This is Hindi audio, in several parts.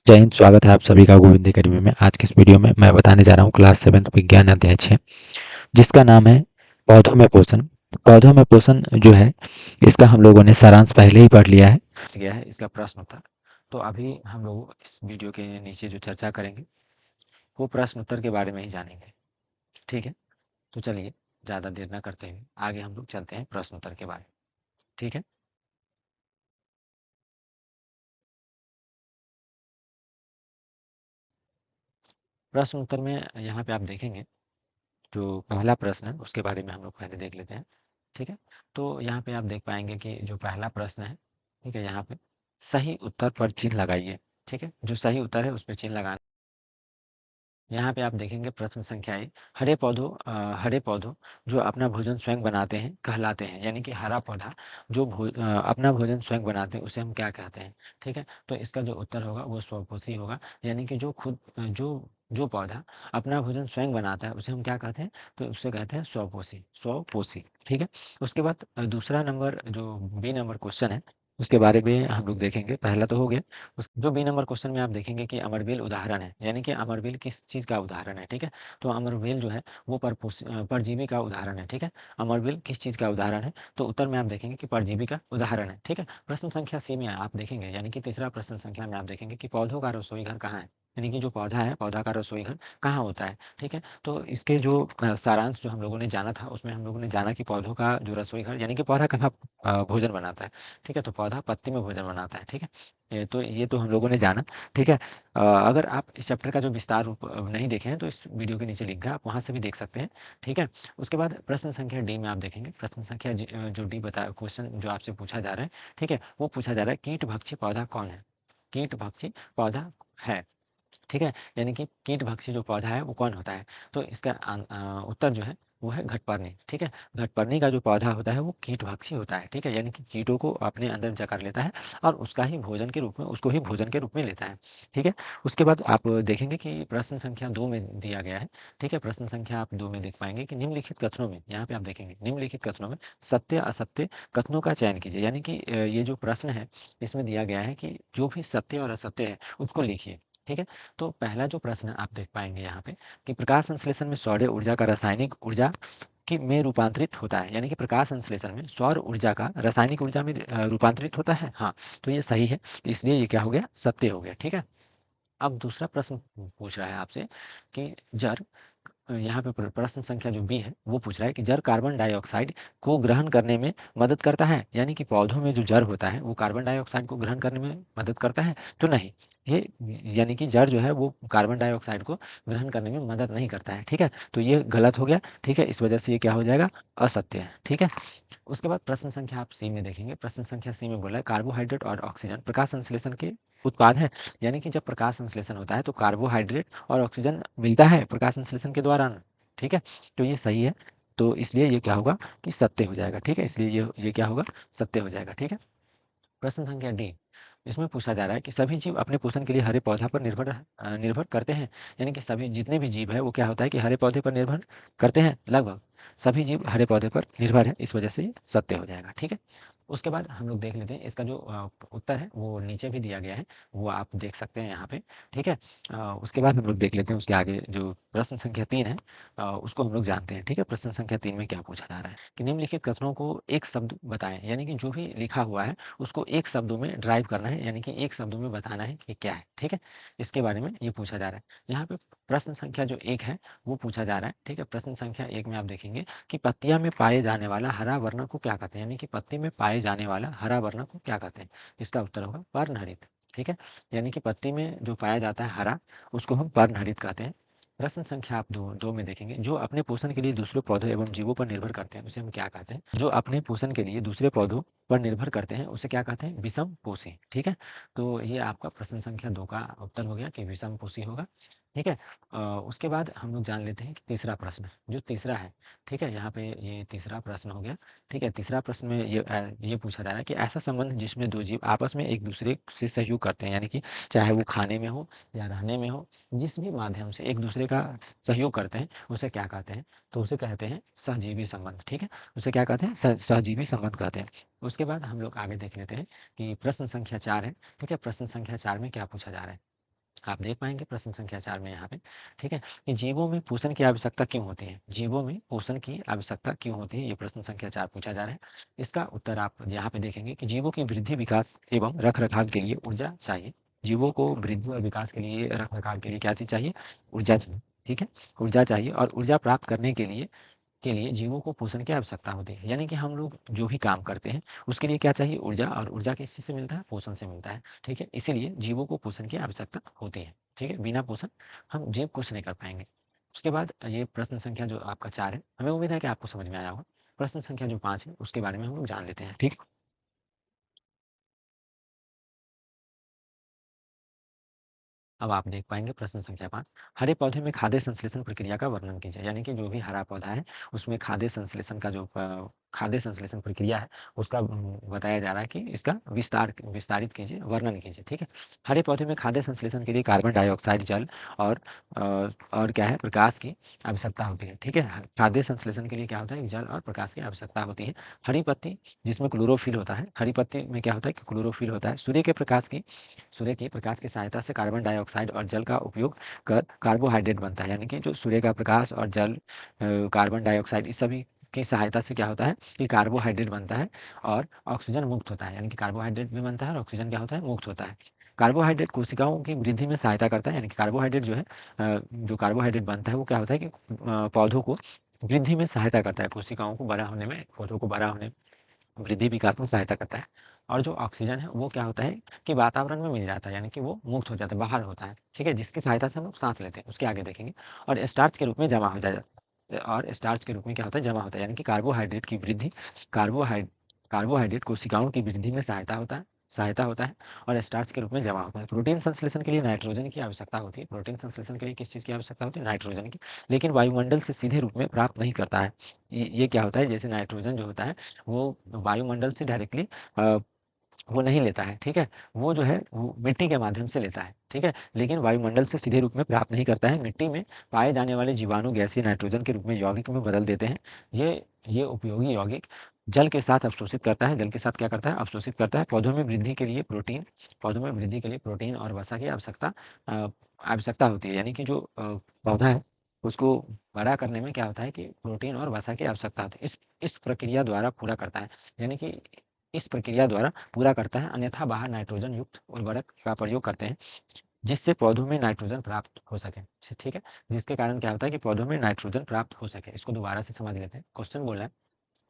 जय हिंद। स्वागत है आप सभी का गोविंद अकेडमी में। आज के इस वीडियो में मैं बताने जा रहा हूँ क्लास 7 विज्ञान अध्याय 6, जिसका नाम है पौधों में पोषण। पौधों में पोषण जो है, इसका हम लोगों ने सारांश पहले ही पढ़ लिया है। गया है इसका प्रश्न उत्तर। तो अभी हम लोग इस वीडियो के नीचे जो चर्चा करेंगे वो प्रश्न उत्तर के बारे में ही जानेंगे। ठीक है, तो चलिए ज़्यादा देर न करते हुए आगे हम लोग चलते हैं प्रश्न उत्तर के बारे में। ठीक है, प्रश्न उत्तर में यहाँ पे आप देखेंगे जो पहला प्रश्न है उसके बारे में हम लोग पहले देख लेते हैं। ठीक है, तो यहाँ पे आप देख पाएंगे कि जो पहला प्रश्न है, ठीक है, यहाँ पे सही उत्तर पर चिन्ह लगाइए। ठीक है, जो सही उत्तर है उस पर चिन्ह लगाना। यहाँ पे आप देखेंगे प्रश्न संख्या एक, हरे पौधों जो अपना भोजन स्वयं बनाते हैं कहलाते हैं। यानी कि हरा पौधा जो अपना भोजन स्वयं बनाते हैं उसे हम क्या कहते हैं। ठीक है, तो इसका जो उत्तर होगा वो स्वपोषी होगा। यानी कि जो खुद जो जो पौधा अपना भोजन स्वयं बनाता है उसे हम क्या कहते हैं, तो उसे कहते हैं स्वपोषी। स्वपोषी, ठीक है। उसके बाद दूसरा नंबर जो बी नंबर क्वेश्चन है उसके बारे में हम लोग देखेंगे। पहला तो हो गया। उस जो बी नंबर क्वेश्चन में आप देखेंगे कि अमरबेल उदाहरण है। यानी कि अमरबेल किस चीज़ का उदाहरण है। ठीक है, तो अमरबेल जो है वो परजीवी का उदाहरण है। ठीक है, अमरबेल किस चीज़ का उदाहरण है, तो उत्तर में आप देखेंगे कि परजीवी का उदाहरण है। ठीक है, प्रश्न संख्या सी में आप देखेंगे, यानी कि तीसरा प्रश्न संख्या में आप देखेंगे कि पौधों का रसोई घर कहाँ है। यानी कि जो पौधा है, पौधा का रसोई घर कहाँ होता है। ठीक है, तो इसके जो सारांश जो हम लोगों ने जाना था उसमें हम लोगों ने जाना कि पौधों का जो रसोई घर, यानी कि पौधा कहाँ भोजन बनाता है। ठीक है, तो पौधा पत्ती में भोजन बनाता है। ठीक है, ये तो हम लोगों ने जाना। ठीक है, अगर आप इस चैप्टर का जो विस्तार रूप नहीं देखे हैं तो इस वीडियो के नीचे लिंक है, आप वहाँ से भी देख सकते हैं। ठीक है, उसके बाद प्रश्न संख्या डी में आप देखेंगे, प्रश्न संख्या जो डी बता क्वेश्चन जो आपसे पूछा जा रहा है, ठीक है, वो पूछा जा रहा है कीट भक्षी पौधा कौन है। कीट भक्षी पौधा है। ठीक है, यानी कि कीट भक्षी जो पौधा है वो कौन होता है, तो इसका उत्तर जो है वो है घटपर्णी। ठीक है, घटपर्णी का जो पौधा होता है वो कीट भक्षी होता है। ठीक है, यानी कि कीटों को अपने अंदर जकड़ लेता है और उसका ही भोजन के रूप में उसको ही भोजन के रूप में लेता है। ठीक है, उसके बाद आप देखेंगे कि प्रश्न संख्या 2 में दिया गया है। ठीक है, प्रश्न संख्या आप 2 में देख पाएंगे कि निम्नलिखित कथनों में, यहाँ पे आप देखेंगे निम्नलिखित कथनों में सत्य असत्य कथनों का चयन कीजिए। यानी कि ये जो प्रश्न है इसमें दिया गया है कि जो भी सत्य और असत्य है उसको लिखिए। ठीक है, तो पहला जो प्रश्न आप देख पाएंगे यहाँ पे कि प्रकाश संश्लेषण में सौर ऊर्जा का रासायनिक ऊर्जा की में रूपांतरित होता है। यानी कि प्रकाश संश्लेषण में सौर ऊर्जा का रासायनिक ऊर्जा में रूपांतरित होता है। हाँ, तो ये सही है, इसलिए ये क्या हो गया, सत्य हो गया। ठीक है, अब दूसरा प्रश्न पूछ रहा है आपसे कि जर यहाँ पे प्रश्न संख्या जो बी है वो पूछ रहा है कि जर कार्बन डाइऑक्साइड को ग्रहण करने में मदद करता है। यानी कि पौधों में जो जड़ होता है वो कार्बन डाइऑक्साइड को ग्रहण करने में मदद करता है, तो नहीं। ये यानी कि जड़ जो है वो कार्बन डाइऑक्साइड को ग्रहण करने में मदद नहीं करता है। ठीक है, तो ये गलत हो गया। ठीक है, इस वजह से ये क्या हो जाएगा, असत्य है। ठीक है, उसके बाद प्रश्न संख्या आप सी में देखेंगे, प्रश्न संख्या सी में बोला है कार्बोहाइड्रेट और ऑक्सीजन प्रकाश संश्लेषण के उत्पाद है। यानी कि जब प्रकाश संश्लेषण होता है तो कार्बोहाइड्रेट और ऑक्सीजन मिलता है प्रकाश संश्लेषण के दौरान। ठीक है, तो ये सही है, तो इसलिए ये क्या होगा कि सत्य हो जाएगा। ठीक है, इसलिए ये क्या होगा, सत्य हो जाएगा। ठीक है, प्रश्न संख्या डी, इसमें पूछा जा रहा है कि सभी जीव अपने पोषण के लिए हरे पौधा पर निर्भर करते हैं। यानी कि सभी जितने भी जीव है वो क्या होता है कि हरे पौधे पर निर्भर करते हैं। लगभग सभी जीव हरे पौधे पर निर्भर है, इस वजह से ये सत्य हो जाएगा। ठीक है, उसके बाद हम लोग देख लेते हैं इसका जो उत्तर है वो नीचे भी दिया गया है, वो आप देख सकते हैं यहाँ पे। ठीक है, उसके बाद हम लोग देख लेते हैं उसके आगे जो प्रश्न संख्या 3 है, उसको हम लोग जानते हैं। ठीक है, प्रश्न संख्या 3 में क्या पूछा जा रहा है कि निम्नलिखित कथनों को एक शब्द बताएं। यानी कि जो भी लिखा हुआ है उसको एक शब्दों में ड्राइव करना है, यानी कि एक शब्दों में बताना है कि क्या है। ठीक है, इसके बारे में ये पूछा जा रहा है। यहाँ पे प्रश्न संख्या जो एक है वो पूछा जा रहा है। ठीक है, प्रश्न संख्या एक में आप देखेंगे कि पत्तियां में पाए जाने वाला हरा वर्ण को क्या कहते हैं। यानी कि पत्ती में पाए जाने वाला हरा वर्ण को क्या कहते हैं, इसका उत्तर होगा पर्णहरित। ठीक है, यानी कि पत्ती में जो पाया जाता है हरा उसको हम पर्णहरित कहते हैं। प्रश्न संख्या आप दो में देखेंगे जो अपने पोषण के लिए दूसरे पौधों एवं जीवों पर निर्भर करते हैं उसे हम क्या कहते हैं। जो अपने पोषण के लिए दूसरे पौधों पर निर्भर करते हैं उसे क्या कहते हैं, विषम पोषी। ठीक है, तो ये आपका प्रश्न संख्या 2 का उत्तर हो गया कि विषम पोषी होगा। ठीक है, उसके बाद हम लोग जान लेते हैं कि तीसरा प्रश्न जो तीसरा है। ठीक है, यहाँ पे ये तीसरा प्रश्न हो गया। ठीक है, तीसरा प्रश्न में ये पूछा जा रहा है कि ऐसा संबंध जिसमें दो जीव आपस में एक दूसरे से सहयोग करते हैं। यानी कि चाहे वो खाने में हो या रहने में हो, जिस भी माध्यम से एक दूसरे का सहयोग करते हैं उसे क्या कहते हैं, तो उसे कहते हैं सहजीवी संबंध। ठीक है, उसे क्या कहते हैं, सहजीवी संबंध कहते हैं। उसके बाद हम लोग आगे देख लेते हैं कि प्रश्न संख्या 4 है। ठीक है, प्रश्न संख्या 4 में क्या पूछा जा रहा है। आप देख पाएँगे प्रश्न संख्या 4 में यहाँ पे, ठीक है? कि जीवों में पोषण की आवश्यकता क्यों होती है? जीवों में पोषण की आवश्यकता क्यों होती है? ये प्रश्न संख्या 4 पूछा जा रहा है। इसका उत्तर आप यहाँ पे देखेंगे कि जीवों की वृद्धि, विकास एवं रख-रखाव के लिए ऊर्जा चाहिए। जीवों को वृद्धि और विकास के लिए, रख-रखाव के लिए क्या चीज़ चाहिए? ऊर्जा चाहिए, ठीक है? ऊर्जा चाहिए और ऊर्जा प्राप्त करने के लिए जीवों को पोषण की आवश्यकता होती है। यानी कि हम लोग जो भी काम करते हैं, उसके लिए क्या चाहिए? ऊर्जा, और ऊर्जा किस चीज़ से मिलता है? पोषण से मिलता है, ठीक है? इसीलिए जीवों को पोषण की आवश्यकता होती है, ठीक है? बिना पोषण हम जीव कुछ नहीं कर पाएँगे। उसके बाद ये प्रश्न संख्या जो आपका 4 है, हमें उम्मीद है कि आपको समझ में आया होगा। प्रश्न संख्या जो 5 है, उसके बारे में हम लोग जान लेते हैं, ठीक? अब आप देख पाएँगे प्रश्न संख्या 5, हरे पौधे में खाद्य संश्लेषण प्रक्रिया का वर्णन कीजिए। यानी कि जो भी हरा पौधा है, उसमें खाद्य संश्लेषण का जो खाद्य संश्लेषण प्रक्रिया है, उसका बताया जा रहा है कि इसका विस्तारित कीजिए, वर्णन कीजिए, ठीक है? हरे पौधे में खाद्य संश्लेषण के लिए कार्बन डाइऑक्साइड, जल और और क्या है? प्रकाश की आवश्यकता होती है, ठीक है? खाद्य संश्लेषण के लिए क्या होता है? जल और प्रकाश की आवश्यकता होती है। हरी पत्ती जिसमें क्लोरोफिल होता है, हरी पत्ती में क्या होता है कि क्लोरोफिल होता है। सूर्य के प्रकाश की सहायता से कार्बन डाइऑक्साइड और जल का उपयोग कर कार्बोहाइड्रेट बनता है। यानी कि जो सूर्य का प्रकाश और जल, कार्बन डाइऑक्साइड, इस सभी की सहायता से क्या होता है कि कार्बोहाइड्रेट बनता है और ऑक्सीजन मुक्त होता है। यानी कि कार्बोहाइड्रेट भी बनता है और ऑक्सीजन क्या होता है? मुक्त होता है। कार्बोहाइड्रेट कोशिकाओं की वृद्धि में सहायता करता है। यानी कि कार्बोहाइड्रेट जो है, जो कार्बोहाइड्रेट बनता है वो क्या होता है कि पौधों को वृद्धि में सहायता करता है, कोशिकाओं को बड़ा होने में, पौधों को बड़ा होने, वृद्धि विकास में सहायता करता है। और जो ऑक्सीजन है वो क्या होता है कि वातावरण में मिल जाता है, यानी कि वो मुक्त हो जाता है, बाहर होता है, ठीक है? जिसकी सहायता से हम लोग सांस लेते हैं, उसके आगे देखेंगे। और स्टार्च के रूप में जमा हो जाता है, और स्टार्च के रूप में क्या होता है? जमा होता है। यानी कि कार्बोहाइड्रेट की वृद्धि, कार्बोहाइड कार्बोहाइड्रेट कोशिकाओं की वृद्धि में सहायता होता है और स्टार्च के रूप में जमा होता है। प्रोटीन संश्लेषण के लिए नाइट्रोजन की आवश्यकता होती है। प्रोटीन संश्लेषण के लिए किस चीज़ की आवश्यकता होती है? नाइट्रोजन की। लेकिन वायुमंडल से सीधे रूप में प्राप्त नहीं करता है। ये क्या होता है? जैसे नाइट्रोजन जो होता है, वो वायुमंडल से डायरेक्टली अ, वो नहीं लेता है, ठीक है? वो जो है वो मिट्टी के माध्यम से लेता है, ठीक है? लेकिन वायुमंडल से सीधे रूप में प्राप्त नहीं करता है। मिट्टी में पाए जाने वाले जीवाणु गैसीय नाइट्रोजन के रूप में यौगिक में बदल देते हैं। ये उपयोगी यौगिक जल के साथ अवशोषित करता है। जल के साथ क्या करता है? अवशोषित करता है। पौधों में वृद्धि के लिए प्रोटीन और वसा की आवश्यकता होती है। यानी कि जो पौधा है, उसको बड़ा करने में क्या होता है कि प्रोटीन और वसा की आवश्यकता होती है। इस प्रक्रिया द्वारा पूरा करता है। यानी कि इस प्रक्रिया द्वारा पूरा करता है, अन्यथा बाहर नाइट्रोजन युक्त उर्वरक का प्रयोग करते हैं, जिससे पौधों में नाइट्रोजन प्राप्त हो सके, ठीक है? जिसके कारण क्या होता है कि पौधों में नाइट्रोजन प्राप्त हो सके। इसको दोबारा से समझ लेते हैं। क्वेश्चन बोला है,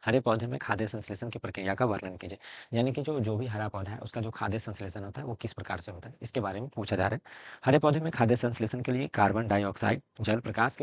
हरे पौधे में खाद्य संश्लेषण की प्रक्रिया का वर्णन कीजिए। यानी कि जो जो भी हरा पौधा है, उसका जो खाद्य संश्लेषण होता है वो किस प्रकार से होता है, इसके बारे में पूछा जा रहा है। हरे पौधे में खाद्य संश्लेषण के लिए कार्बन डाइऑक्साइड, जल, प्रकाश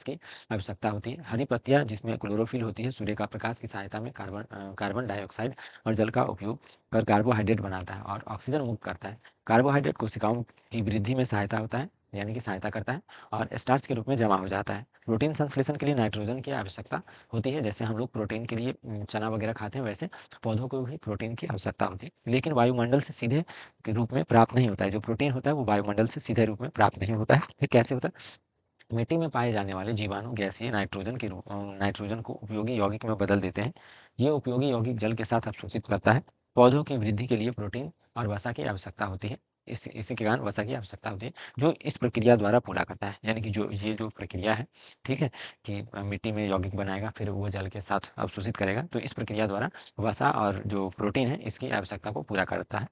की आवश्यकता होती है। हरी पत्तियां जिसमें क्लोरोफिल होती है, सूर्य का प्रकाश की सहायता में कार्बन डाइऑक्साइड और जल का उपयोग कर कार्बोहाइड्रेट बनाता है और ऑक्सीजन मुक्त करता है। कार्बोहाइड्रेट कोशिकाओं की वृद्धि में सहायता होता है, यानी कि सहायता करता है, और स्टार्च के रूप में जमा हो जाता है। प्रोटीन संश्लेषण के लिए नाइट्रोजन की आवश्यकता होती है। जैसे हम लोग प्रोटीन के लिए चना वगैरह खाते हैं, वैसे पौधों को भी प्रोटीन की आवश्यकता होती है। लेकिन वायुमंडल से सीधे के रूप में प्राप्त नहीं होता है। जो प्रोटीन होता है वो वायुमंडल से सीधे रूप में प्राप्त नहीं होता है। फिर कैसे होता है? मिट्टी में पाए जाने वाले जीवाणु गैसीय नाइट्रोजन को उपयोगी यौगिक में बदल देते हैं। ये उपयोगी यौगिक जल के साथ अवशोषित करता है। पौधों की वृद्धि के लिए प्रोटीन और वसा की आवश्यकता होती है। इसी के कारण वसा की आवश्यकता होती है, जो इस प्रक्रिया द्वारा पूरा करता है। यानी कि जो प्रक्रिया है, ठीक है, कि मिट्टी में यौगिक बनाएगा, फिर वो जल के साथ अवशोषित करेगा, तो इस प्रक्रिया द्वारा वसा और जो प्रोटीन है, इसकी आवश्यकता को पूरा करता है।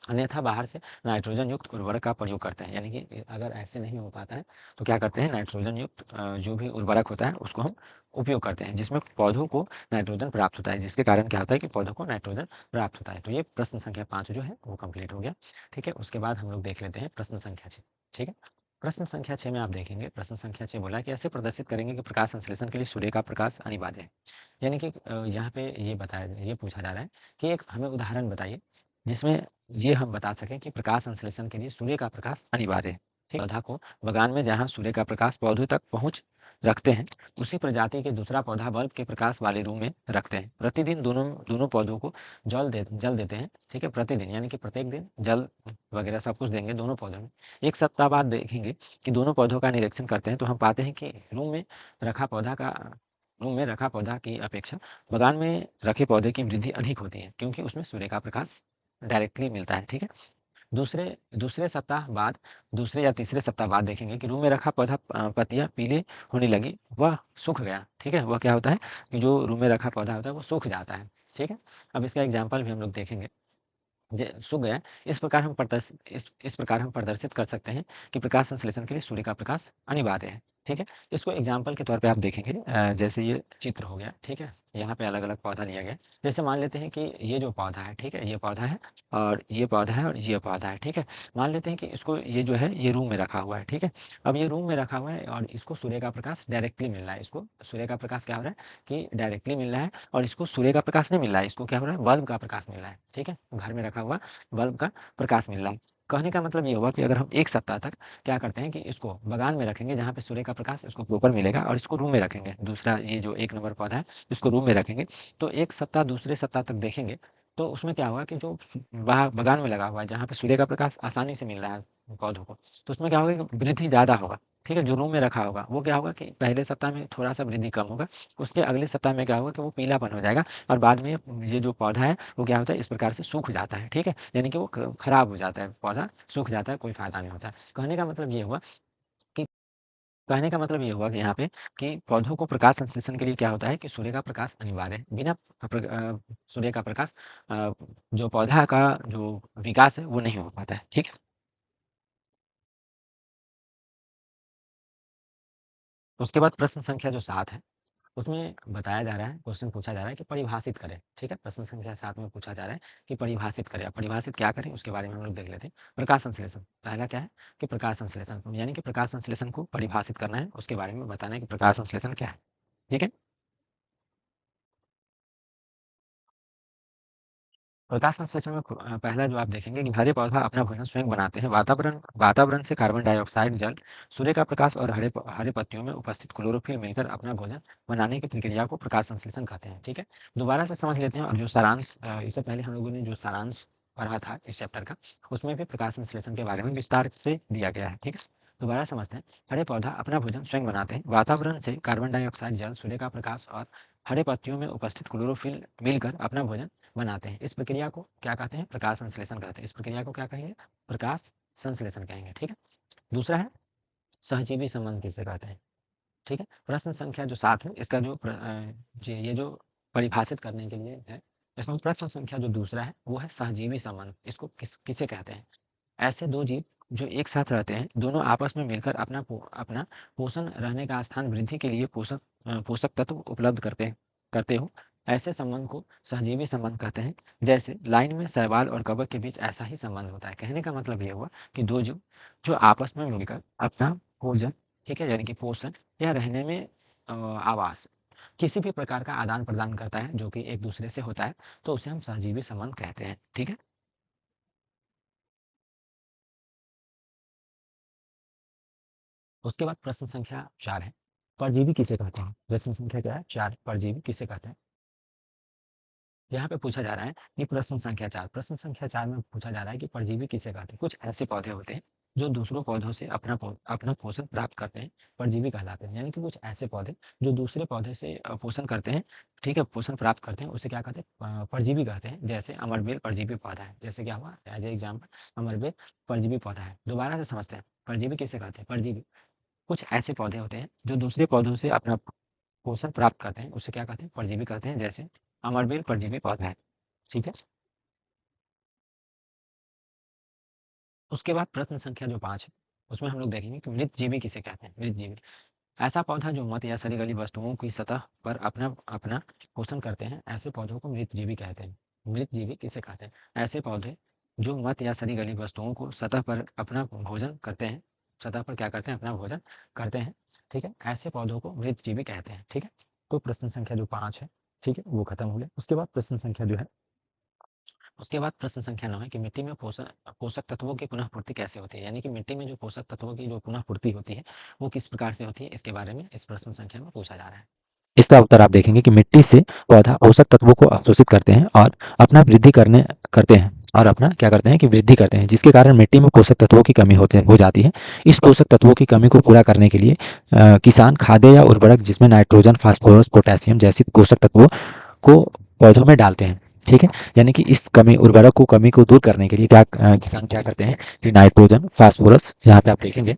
अन्यथा बाहर से नाइट्रोजन युक्त उर्वरक का प्रयोग करते हैं। यानी कि अगर ऐसे नहीं हो पाता है, तो क्या करते हैं? नाइट्रोजन युक्त जो भी उर्वरक होता है, उसको हम उपयोग करते हैं, जिसमें पौधों को नाइट्रोजन प्राप्त होता है, जिसके कारण क्या होता है कि पौधों को नाइट्रोजन प्राप्त होता है। तो ये प्रश्न संख्या 5 जो है वो कंप्लीट हो गया, ठीक है? उसके बाद हम लोग देख लेते हैं प्रश्न संख्या 6, ठीक है? प्रश्न संख्या 6 में आप देखेंगे, प्रश्न संख्या 6 बोला है कि ऐसे प्रदर्शित करेंगे कि प्रकाश संश्लेषण के लिए सूर्य का प्रकाश अनिवार्य है। यानी कि यहाँ पे ये पूछा जा रहा है कि एक हमें उदाहरण बताइए, जिसमें ये हम बता सकें कि प्रकाश संश्लेषण के लिए सूर्य का प्रकाश अनिवार्य है। ठीक, पौधा को बगान में जहाँ सूर्य का प्रकाश पौधे तक पहुँच रखते हैं, उसी प्रजाति के दूसरा पौधा बल्ब के प्रकाश वाले रूम में रखते हैं। प्रतिदिन दोनों दोनों पौधों को जल देते हैं, ठीक है? प्रतिदिन, यानी कि प्रत्येक दिन जल वगैरह सब कुछ देंगे दोनों पौधों में। 1 सप्ताह बाद देखेंगे कि दोनों पौधों का निरीक्षण करते हैं, तो हम पाते हैं कि रूम में रखा पौधा की अपेक्षा बगान में रखे पौधे की वृद्धि अधिक होती है, क्योंकि उसमें सूर्य का प्रकाश डायरेक्टली मिलता है, ठीक है? दूसरे दूसरे सप्ताह बाद, दूसरे या तीसरे सप्ताह बाद देखेंगे कि रूम में रखा पौधा पत्तियाँ पीले होने लगी, वह सूख गया, ठीक है? वह क्या होता है कि जो रूम में रखा पौधा होता है वो सूख जाता है, ठीक है? अब इसका एग्जाम्पल भी हम लोग देखेंगे। सूख गया। इस प्रकार हम प्रदर्शित कर सकते हैं कि प्रकाश संश्लेषण के लिए सूर्य का प्रकाश अनिवार्य है, ठीक है? इसको एग्जाम्पल के तौर पे आप देखेंगे, जैसे ये चित्र हो गया, ठीक है? यहाँ पे अलग अलग पौधा लिया गया। जैसे मान लेते हैं कि ये जो पौधा है, ठीक है? ये पौधा है और ये पौधा है और ये पौधा है, ठीक है? मान लेते हैं कि इसको, ये जो है ये रूम में रखा हुआ है, ठीक है? अब ये रूम में रखा हुआ है और इसको सूर्य का प्रकाश डायरेक्टली मिल रहा है। इसको सूर्य का प्रकाश क्या हो रहा है कि डायरेक्टली मिल रहा है, और इसको सूर्य का प्रकाश नहीं मिल रहा है, इसको क्या हो रहा है, बल्ब का प्रकाश मिल रहा है, ठीक है? घर में रखा हुआ बल्ब का प्रकाश मिल रहा है। कहने का मतलब ये हुआ कि अगर हम 1 सप्ताह तक क्या करते हैं कि इसको बगान में रखेंगे जहाँ पे सूर्य का प्रकाश इसको प्रॉपर मिलेगा, और इसको रूम में रखेंगे, दूसरा ये जो 1 नंबर पौधा है इसको रूम में रखेंगे, तो 1 सप्ताह दूसरे सप्ताह तक देखेंगे, तो उसमें क्या होगा कि जो बगान में लगा हुआ है जहाँ पे सूर्य का प्रकाश आसानी से मिल रहा है पौधों को, तो उसमें क्या होगा कि वृद्धि ज़्यादा होगा, ठीक है? जो रूम में रखा होगा वो क्या होगा कि पहले सप्ताह में थोड़ा सा वृद्धि कम होगा, उसके अगले सप्ताह में क्या होगा कि वो पीलापन हो जाएगा, और बाद में ये जो पौधा है वो क्या होता है, इस प्रकार से सूख जाता है, ठीक है? यानी कि वो खराब हो जाता है, पौधा सूख जाता है, कोई फायदा नहीं होता है। कि कहने का मतलब ये हुआ कि यहाँ पे कि पौधों को प्रकाश संश्लेषण के लिए क्या होता है कि सूर्य का प्रकाश अनिवार्य है। बिना सूर्य का प्रकाश जो पौधा का जो विकास है वो नहीं हो पाता है, ठीक है? उसके बाद प्रश्न संख्या जो 7 है, उसमें बताया जा रहा है, क्वेश्चन पूछा जा रहा है कि परिभाषित करें, ठीक है? प्रश्न संख्या 7 में पूछा जा रहा है कि परिभाषित करें। अब परिभाषित क्या करें उसके बारे में हम लोग देख लेते हैं। प्रकाश संश्लेषण, पहला क्या है कि प्रकाश संश्लेषण, यानी कि प्रकाश संश्लेषण को परिभाषित करना है, उसके बारे में बताना है कि प्रकाश संश्लेषण क्या है, ठीक है? प्रकाश संश्लेषण में पहला जो आप देखेंगे कि हरे पौधा अपना भोजन स्वयं बनाते हैं। वातावरण वातावरण से कार्बन डाइऑक्साइड, जल, सूर्य का प्रकाश और हरे पत्तियों में उपस्थित क्लोरोफिल मिलकर अपना भोजन बनाने की प्रक्रिया को प्रकाश संश्लेषण कहते हैं, ठीक है? दोबारा से समझ लेते हैं, और जो सारांश, इससे पहले हम लोगों ने जो सारांश पढ़ा था इस चैप्टर का, उसमें भी प्रकाश संश्लेषण के बारे में विस्तार से दिया गया है, ठीक है? दोबारा समझते हैं। हरे पौधा अपना भोजन स्वयं बनाते हैं। वातावरण से कार्बन डाइऑक्साइड, जल, सूर्य का प्रकाश और हरे पत्तियों में उपस्थित क्लोरोफिल मिलकर अपना भोजन बनाते हैं। इस प्रक्रिया को क्या कहते हैं? प्रकाश संश्लेषण कहते हैं। इस प्रक्रिया को क्या कहेंगे? प्रकाश संश्लेषण कहेंगे, ठीक है? दूसरा है सहजीवी संबंध किसे कहते हैं, ठीक है? प्रश्न संख्या जो 7 है इसका जी ये जो परिभाषित करने के लिए है, इसमें प्रश्न संख्या जो दूसरा है वो है सहजीवी संबंध। इसको किसे कहते हैं? ऐसे दो जीव जो एक साथ रहते हैं, दोनों आपस में मिलकर अपना पोषण, रहने का स्थान, वृद्धि के लिए पोषक तत्व उपलब्ध करते हो, ऐसे संबंध को सहजीवी संबंध कहते हैं। जैसे लाइन में शैवाल और कवक के बीच ऐसा ही संबंध होता है। कहने का मतलब ये हुआ कि दो जीव जो आपस में मिलकर अपना भोजन, ठीक है, यानी कि पोषण या रहने में आवास, किसी भी प्रकार का आदान प्रदान करता है जो कि एक दूसरे से होता है, तो उसे हम सहजीवी संबंध कहते हैं, ठीक है? उसके बाद प्रश्न संख्या 4 है, परजीवी किसे कहते हैं? प्रश्न संख्या क्या है? 4, परजीवी किसे कहते हैं? यहाँ पे पूछा जा रहा है कि प्रश्न संख्या 4 में पूछा जा रहा है कि परजीवी किसे कहते हैं? कुछ ऐसे पौधे होते हैं जो दूसरों पौधों से अपना पोषण प्राप्त करते हैं, परजीवी कहलाते हैं। यानी कि कुछ ऐसे पौधे जो दूसरे पौधे से पोषण करते हैं, ठीक है, पोषण प्राप्त करते हैं, उसे क्या कहते हैं? परजीवी कहते हैं। जैसे अमरबेल परजीवी पौधा है। जैसे क्या हुआ, एज ए एग्जाम्पल अमरबेल परजीवी पौधा है। दोबारा से समझते हैं, परजीवी किसे कहते हैं? परजीवी कुछ ऐसे पौधे होते हैं जो दूसरे पौधों से अपना पोषण प्राप्त करते हैं, उसे क्या कहते हैं? परजीवी कहते हैं। जैसे अमरबेल परजीवी पौधा है, ठीक है? उसके बाद प्रश्न संख्या जो 5 है, उसमें हम लोग देखेंगे कि मृतजीवी किसे कहते हैं? मृतजीवी ऐसा पौधा जो मत या सरीगली वस्तुओं की सतह पर अपना अपना पोषण करते हैं, ऐसे पौधों को मृतजीवी कहते हैं। मृतजीवी किसे कहते हैं? ऐसे पौधे जो मत या सरीगली वस्तुओं को सतह पर अपना भोजन करते हैं, सतह पर क्या करते हैं? अपना भोजन करते हैं, ठीक है? ऐसे पौधों को मृतजीवी कहते हैं, ठीक है? तो प्रश्न संख्या जो 5 है, ठीक है, वो खत्म हो गया। उसके बाद प्रश्न संख्या जो है, उसके बाद प्रश्न संख्या 9 है कि मिट्टी में पोषक तत्वों की पुनः पूर्ति कैसे होती है? यानी कि मिट्टी में जो पोषक तत्वों की जो पुनः पूर्ति होती है वो किस प्रकार से होती है, इसके बारे में इस प्रश्न संख्या में पूछा जा रहा है। इसका उत्तर आप देखेंगे कि मिट्टी से पौधा पोषक तत्वों को अवशोषित करते हैं और अपना वृद्धि करने करते हैं और अपना क्या करते हैं कि वृद्धि करते हैं, जिसके कारण मिट्टी में पोषक तत्वों की कमी होते हो जाती है। इस पोषक तत्वों की कमी को पूरा करने के लिए किसान खाद्य या उर्वरक जिसमें नाइट्रोजन, फास्फोरस, पोटेशियम जैसी पोषक तत्वों को पौधों में डालते हैं। ठीक है। यानी कि इस कमी उर्वरक को कमी को दूर करने के लिए क्या किसान क्या करते हैं कि नाइट्रोजन, फास्फोरस, यहाँ पे आप देखेंगे,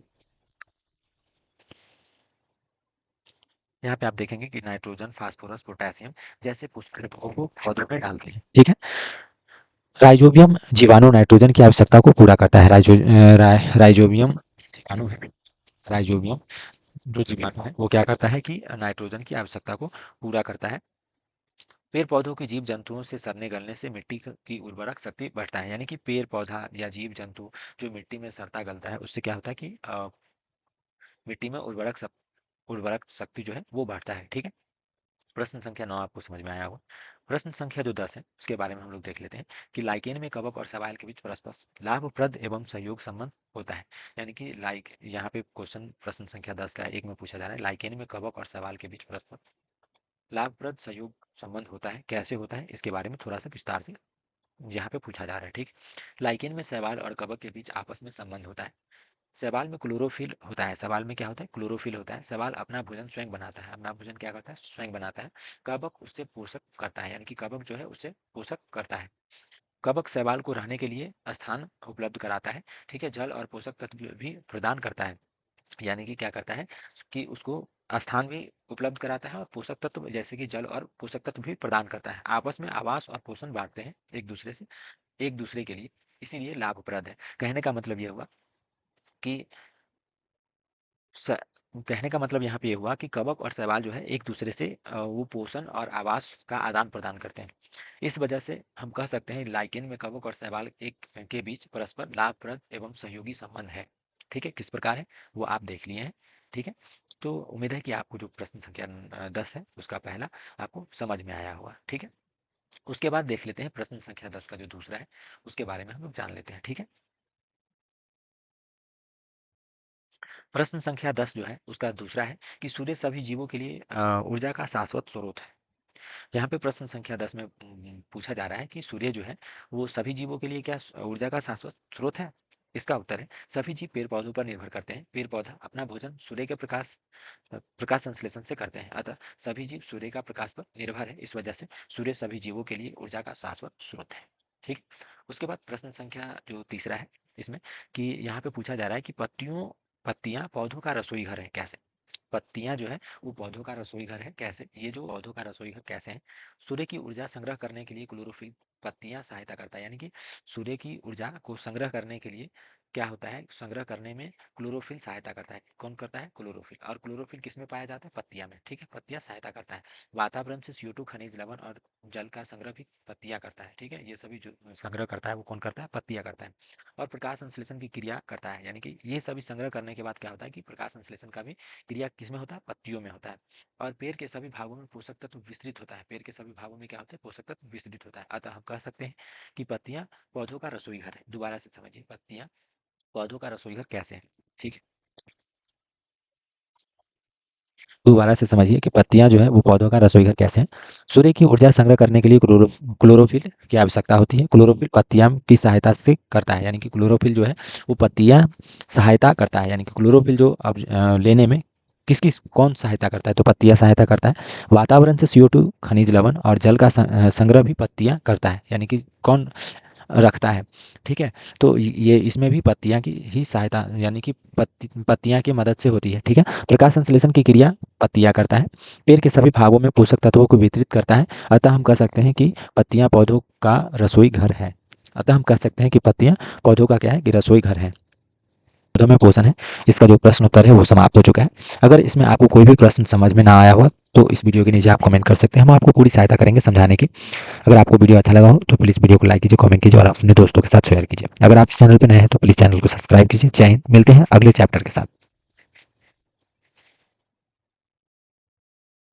यहाँ पे आप देखेंगे कि नाइट्रोजन, फास्फोरस, पोटेशियम जैसे पोषक तत्वों को पौधों में डालते हैं। ठीक है। राइजोबियम जीवाणु नाइट्रोजन की आवश्यकता को पूरा करता है। राइजोबियम जीवाणु है, राइजोबियम जो जीवाणु है वो क्या करता है कि नाइट्रोजन की आवश्यकता को पूरा करता है। पेड़ पौधों के जीव जंतुओं से सड़ने गलने से मिट्टी की उर्वरक शक्ति बढ़ता है। यानी कि पेड़ पौधा या जीव जंतु जो मिट्टी में सड़ता गलता है उससे क्या होता है कि मिट्टी में उर्वरक शक्ति जो है वो बढ़ता है। ठीक है। प्रश्न संख्या 9 आपको समझ में आया होगा। प्रश्न संख्या जो 10 है उसके बारे में हम लोग देख लेते हैं कि लाइकेन में कवक और शैवाल के बीच परस्पर लाभप्रद एवं सहयोग संबंध होता है। यानी कि यहाँ पे क्वेश्चन प्रश्न संख्या 10 का एक में पूछा जा रहा है, लाइकेन में कवक और शैवाल के बीच परस्पर लाभप्रद सहयोग संबंध होता है, कैसे होता है इसके बारे में थोड़ा सा विस्तार से यहाँ पे पूछा जा रहा है। ठीक। लाइकेन में शैवाल और कवक के बीच आपस में संबंध होता है। शैवाल में क्लोरोफिल होता है। शैवाल में क्या होता है? क्लोरोफिल होता है। शैवाल अपना भोजन स्वयं बनाता है। अपना भोजन क्या करता है? स्वयं बनाता है। कवक उससे पोषक करता है, यानी कि कवक जो है उससे पोषक करता है। कवक शैवाल को रहने के लिए स्थान उपलब्ध कराता है। ठीक है। जल और पोषक तत्व भी प्रदान करता है। यानी कि क्या करता है कि उसको स्थान भी उपलब्ध कराता है और पोषक तत्व जैसे कि जल और पोषक तत्व भी प्रदान करता है। आपस में आवास और पोषण बांटते हैं एक दूसरे के लिए, इसीलिए लाभप्रद है। कि स कहने का मतलब यहाँ पे ये हुआ कि कवक और शैवाल जो है एक दूसरे से वो पोषण और आवास का आदान प्रदान करते हैं। इस वजह से हम कह सकते हैं लाइकेन में कवक और शैवाल एक के बीच परस्पर लाभप्रद एवं सहयोगी संबंध है। ठीक है। किस प्रकार है वो आप देख लिए हैं। ठीक है। तो उम्मीद है कि आपको जो प्रश्न संख्या 10 है उसका पहला आपको समझ में आया होगा। ठीक है। उसके बाद देख लेते हैं प्रश्न संख्या 10 का जो दूसरा है उसके बारे में हम लोग जान लेते हैं। ठीक है। प्रश्न संख्या 10 जो है उसका दूसरा है कि सूर्य सभी जीवों के लिए ऊर्जा का शाश्वत स्रोत है। यहाँ पे प्रश्न संख्या 10 में पूछा जा रहा है कि सूर्य जो है वो सभी जीवों के लिए क्या ऊर्जा का शाश्वत स्रोत है। इसका उत्तर है सभी जीव पेड़ पौधों पर निर्भर करते हैं। पेड़ पौधा अपना भोजन सूर्य के प्रकाश संश्लेषण से करते हैं, अतः सभी जीव सूर्य का प्रकाश पर निर्भर है। इस वजह से सूर्य सभी जीवों के लिए ऊर्जा का शाश्वत स्रोत है। ठीक। उसके बाद प्रश्न संख्या जो तीसरा है इसमें कि यहाँ पे पूछा जा रहा है कि पत्तियां पौधों का रसोई घर है कैसे। पत्तियां जो है वो पौधों का रसोई घर है कैसे। ये जो पौधों का रसोई घर कैसे है? सूर्य की ऊर्जा संग्रह करने के लिए क्लोरोफिल पत्तियां सहायता करता है। यानी कि सूर्य की ऊर्जा को संग्रह करने के लिए क्या होता है? संग्रह करने में क्लोरोफिल सहायता करता है। कौन करता है? क्लोरोफिल। और क्लोरोफिल किस में पाया जाता है? पत्तियां में। ठीक है। पत्तियां सहायता करता है। वातावरण से CO2 खनिज लवण और जल का संग्रह भी पत्तियां करता है। ठीक है। ये सभी जो संग्रह करता है वो कौन करता है? पत्तियां करता है। और प्रकाश संश्लेषण की क्रिया करता है। यानी कि ये सभी संग्रह करने के बाद क्या होता है कि प्रकाश संश्लेषण का भी क्रिया किसमें होता है? पत्तियों में होता है। और पेड़ के सभी भागों में पोषक तत्व विस्तृत होता है। पेड़ के सभी भागों में क्या होता है? पोषक तत्व विस्तृत होता है। अतः हम कह सकते हैं कि पत्तियां पौधों का रसोई घर है। दोबारा से समझिए, पत्तियां पौधों का रसोई घर कैसे है। ठीक है। दोबारा से समझिए कि पत्तियां जो है वो पौधों का रसोई घर कैसे हैं। सूर्य की ऊर्जा संग्रह करने के लिए क्लोरोफिल की आवश्यकता होती है। क्लोरोफिल पत्तियां की सहायता से करता है। यानी कि क्लोरोफिल जो है वो पत्तियां सहायता करता है। यानी कि क्लोरोफिल जो अब लेने में किसकी कौन सहायता करता है? तो पत्तियां सहायता करता है। वातावरण से CO2 खनिज लवण और जल का संग्रह भी पत्तियां करता है। यानी कि कौन रखता है? ठीक है। तो ये इसमें भी पत्तियां की ही सहायता यानी कि पत्तियां की मदद से होती है। ठीक है। प्रकाश संश्लेषण की क्रिया पत्तियां करता है। पेड़ के सभी भागों में पोषक तत्वों को वितरित करता है। अतः हम कह सकते हैं कि पत्तियां पौधों का रसोई घर है। अतः हम कह सकते हैं कि पत्तियां पौधों का क्या है? कि रसोई घर है। पौधों में पोषण है। इसका जो प्रश्न उत्तर है वो समाप्त हो चुका है। अगर इसमें आपको कोई भी प्रश्न समझ में ना आया हुआ तो इस वीडियो के नीचे आप कमेंट कर सकते हैं। हम आपको पूरी सहायता करेंगे समझाने की। अगर आपको वीडियो अच्छा लगा हो तो प्लीज़ वीडियो को लाइक कीजिए, कमेंट कीजिए और अपने दोस्तों के साथ शेयर कीजिए। अगर आप इस चैनल पर नए हैं तो प्लीज़ चैनल को सब्सक्राइब कीजिए। जय हिंद। मिलते हैं अगले चैप्टर के साथ।